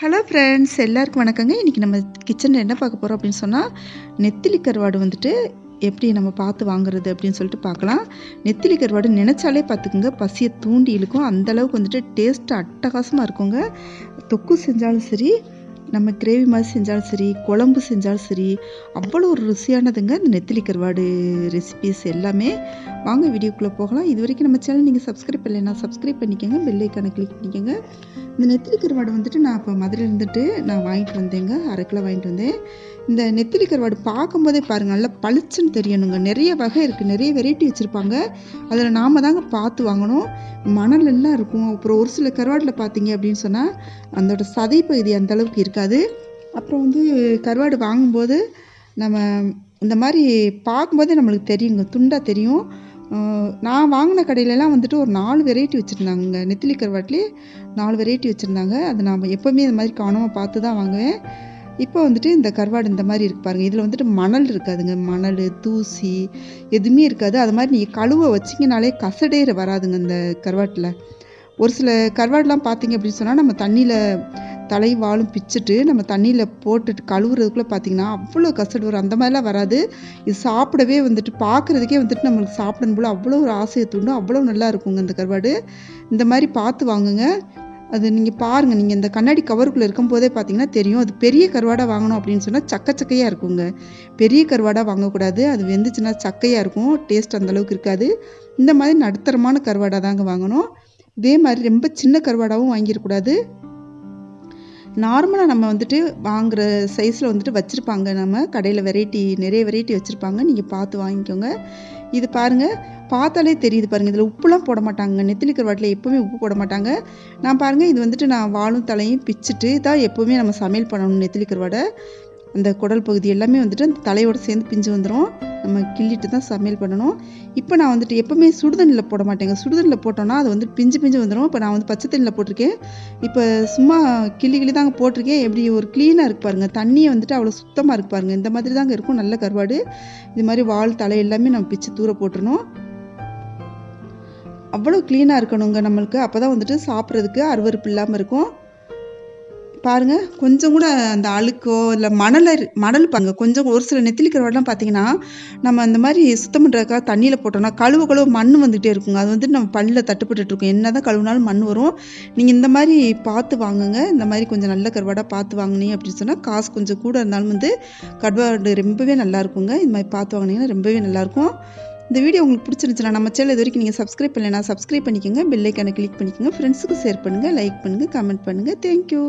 Hello friends, எல்லாருக்கும் வணக்கங்க. இன்றைக்கி நம்ம கிச்சனில் என்ன பார்க்க போகிறோம் அப்படின்னு சொன்னால், நெத்திலி கருவாடு வந்துட்டு எப்படி நம்ம பார்த்து வாங்குறது அப்படின்னு சொல்லிட்டு பார்க்கலாம். நெத்திலி கருவாடு நினச்சாலே பார்த்துக்குங்க, பசியை தூண்டி இழுக்கும். அந்தளவுக்கு வந்துட்டு டேஸ்ட்டு அட்டகாசமாக இருக்குங்க. தொக்கு செஞ்சாலும் சரி, நம்ம கிரேவி மாதிரி செஞ்சாலும் சரி, குழம்பு செஞ்சாலும் சரி, அவ்வளோ ஒரு ருசியானதுங்க இந்த நெத்திலி கருவாடு ரெசிபீஸ் எல்லாமே. வாங்க வீடியோக்குள்ளே போகலாம். இது வரைக்கும் நம்ம சேனல் நீங்கள் சப்ஸ்கிரைப் பண்ணலைன்னா சப்ஸ்கிரைப் பண்ணிக்கோங்க, பெல் ஐக்கானை கிளிக் பண்ணிக்கோங்க. இந்த நெத்திலி கருவாடு வந்துட்டு நான் இப்போ மதுரையில் இருந்துட்டு நான் வாங்கிட்டு வந்தேங்க, 1/2 கிலோ வாங்கிட்டு வந்தேன். இந்த நெத்திலி கருவாடு பார்க்கும்போதே பாருங்கள், நல்லா பளிச்சுன்னு தெரியணுங்க. நிறைய வகை இருக்குது, நிறைய வெரைட்டி வச்சுருப்பாங்க. அதில் நாம் தாங்க பார்த்து வாங்கணும். மணல் எல்லாம் இருக்கும். அப்புறம் ஒரு சில கருவாடில் பார்த்தீங்க அப்படின்னு சொன்னால் அதோட சதை பகுதி அந்தளவுக்கு இருக்காது. அப்புறம் வந்து கருவாடு வாங்கும்போது நம்ம இந்த மாதிரி பார்க்கும்போதே நம்மளுக்கு தெரியுங்க, துண்டாக தெரியும். நான் வாங்கின கடையிலலாம் வந்துட்டு ஒரு 4 வெரைட்டி வச்சுருந்தாங்க. நெத்திலி கருவாட்டிலே 4 வெரைட்டி வச்சுருந்தாங்க. அது நான் எப்போவுமே இந்த மாதிரி கவனமாக பார்த்து தான் வாங்குவேன். இப்போ வந்துட்டு இந்த கருவாடு இந்த மாதிரி இருக்குது பாருங்கள். இதில் வந்துட்டு மணல் இருக்காதுங்க, மணல் தூசி எதுவுமே இருக்காது. அது மாதிரி நீங்கள் கழுவ வச்சிங்கனாலே கசடேற வராதுங்க இந்த கருவாட்டில். ஒரு சில கருவாடெலாம் பார்த்தீங்க அப்படின்னு சொன்னால் நம்ம தண்ணியில் தலை வாலும் பிச்சுட்டு நம்ம தண்ணியில் போட்டுட்டு கழுவுறதுக்குள்ளே பார்த்தீங்கன்னா அவ்வளோ கசடு வரும். அந்த மாதிரிலாம் வராது. இது சாப்பிடவே வந்துட்டு பார்க்குறதுக்கே வந்துட்டு நம்மளுக்கு சாப்பிடணும் போல் அவ்வளோ ஒரு ஆசையை தூண்டும். அவ்வளோ நல்லா இருக்குங்க இந்த கருவாடு. இந்த மாதிரி பார்த்து வாங்குங்க. அது நீங்கள் பாருங்கள், நீங்கள் இந்த கண்ணாடி கவருக்குள்ளே இருக்கும்போதே பார்த்தீங்கன்னா தெரியும். அது பெரிய கருவாடாக வாங்கணும் அப்படின்னு சொன்னால் சக்கையாக இருக்குங்க. பெரிய கருவாடாக வாங்கக்கூடாது, அது வெந்துச்சுன்னா சக்கையாக இருக்கும், டேஸ்ட் அந்தளவுக்கு இருக்காது. இந்த மாதிரி நடுத்தரமான கருவாடாக தாங்க வாங்கணும். இதே மாதிரி ரொம்ப சின்ன கருவாடாகவும் வாங்கிடக்கூடாது. நார்மலாக நம்ம வந்துட்டு வாங்குகிற சைஸில் வந்துட்டு வச்சுருப்பாங்க. நம்ம கடையில் நிறைய வெரைட்டி வச்சுருப்பாங்க. நீங்கள் பார்த்து வாங்கிக்கோங்க. இது பாருங்கள், பார்த்தாலே தெரியுது பாருங்கள். இதில் உப்புலாம் போட மாட்டாங்க. நெத்திலி கருவாட்டில் எப்போவுமே உப்பு போட மாட்டாங்க. நான் பாருங்கள், இது வந்துட்டு நான் வாலும் தலையும் பிச்சுட்டு தான் எப்போவுமே நம்ம சமையல் பண்ணணும். நெத்திலி கருவாடை அந்த குடல் பகுதி எல்லாமே வந்துட்டு அந்த தலையோடு சேர்ந்து பிஞ்சு வந்துடும். நம்ம கிள்ளிட்டு தான் சமையல் பண்ணணும். இப்போ நான் வந்துட்டு எப்போவுமே சுடுதண்ணியில் போட மாட்டேங்க. சுடுதண்ணியில் போட்டோன்னா அது வந்து பிஞ்சு வந்துடும். இப்போ நான் வந்து பச்சை தண்ணியில் போட்டிருக்கேன். இப்போ சும்மா கிள்ளி தாங்க போட்டிருக்கேன். எப்படி ஒரு க்ளீனாக இருக்குது பாருங்கள். தண்ணியை வந்துட்டு அவ்வளோ சுத்தமாக இருக்குது பாருங்கள். இந்த மாதிரி தாங்க இருக்கும் நல்ல கருவாடு. இது மாதிரி வால் தலை எல்லாமே நம்ம பிச்சு தூர போட்டுருணும். அவ்வளோ க்ளீனாக இருக்கணுங்க நம்மளுக்கு. அப்போ தான் வந்துட்டு சாப்பிட்றதுக்கு அருவருப்பு இல்லாமல் இருக்கும். பாருங்கள், கொஞ்சம் கூட அந்த அழுக்கோ இல்லை மணல் பாருங்கள். கொஞ்சம் ஒரு சில நெத்திலி கருவாடெலாம் பார்த்தீங்கன்னா நம்ம அந்த மாதிரி சுத்தம் பண்ணுறதுக்காக தண்ணியில் போட்டோம்னா கழுவ மண் வந்துகிட்டே இருக்குங்க. அது வந்துட்டு நம்ம பல்லில் தட்டுப்பட்டுருக்கோம். என்ன தான் கழுவினாலும் மண் வரும். நீங்கள் இந்த மாதிரி பார்த்து வாங்குங்க. இந்த மாதிரி கொஞ்சம் நல்ல கருவாடாக பார்த்து வாங்கினீங்க அப்படின்னு சொன்னால் காசு கொஞ்சம் கூட இருந்தாலும் வந்து கருவாடு ரொம்பவே நல்லாயிருக்குங்க. இந்த மாதிரி பார்த்து வாங்கினீங்கன்னா ரொம்பவே நல்லாயிருக்கும். இந்த வீடியோ உங்களுக்கு பிடிச்சிருந்துச்சுன்னா நம்ம சேனல் இது வரைக்கும் நீங்கள் சப்ஸ்கிரைப் பண்ணலைன்னா சப்ஸ்கிரைப் பண்ணிக்கோங்க, பெல் ஐக்கானை கிளிக் பண்ணிக்கோங்க, ஃப்ரெண்ட்ஸுக்கு ஷேர் பண்ணுங்கள், லைக் பண்ணுங்கள், கமெண்ட் பண்ணுங்கள். தேங்க்யூ.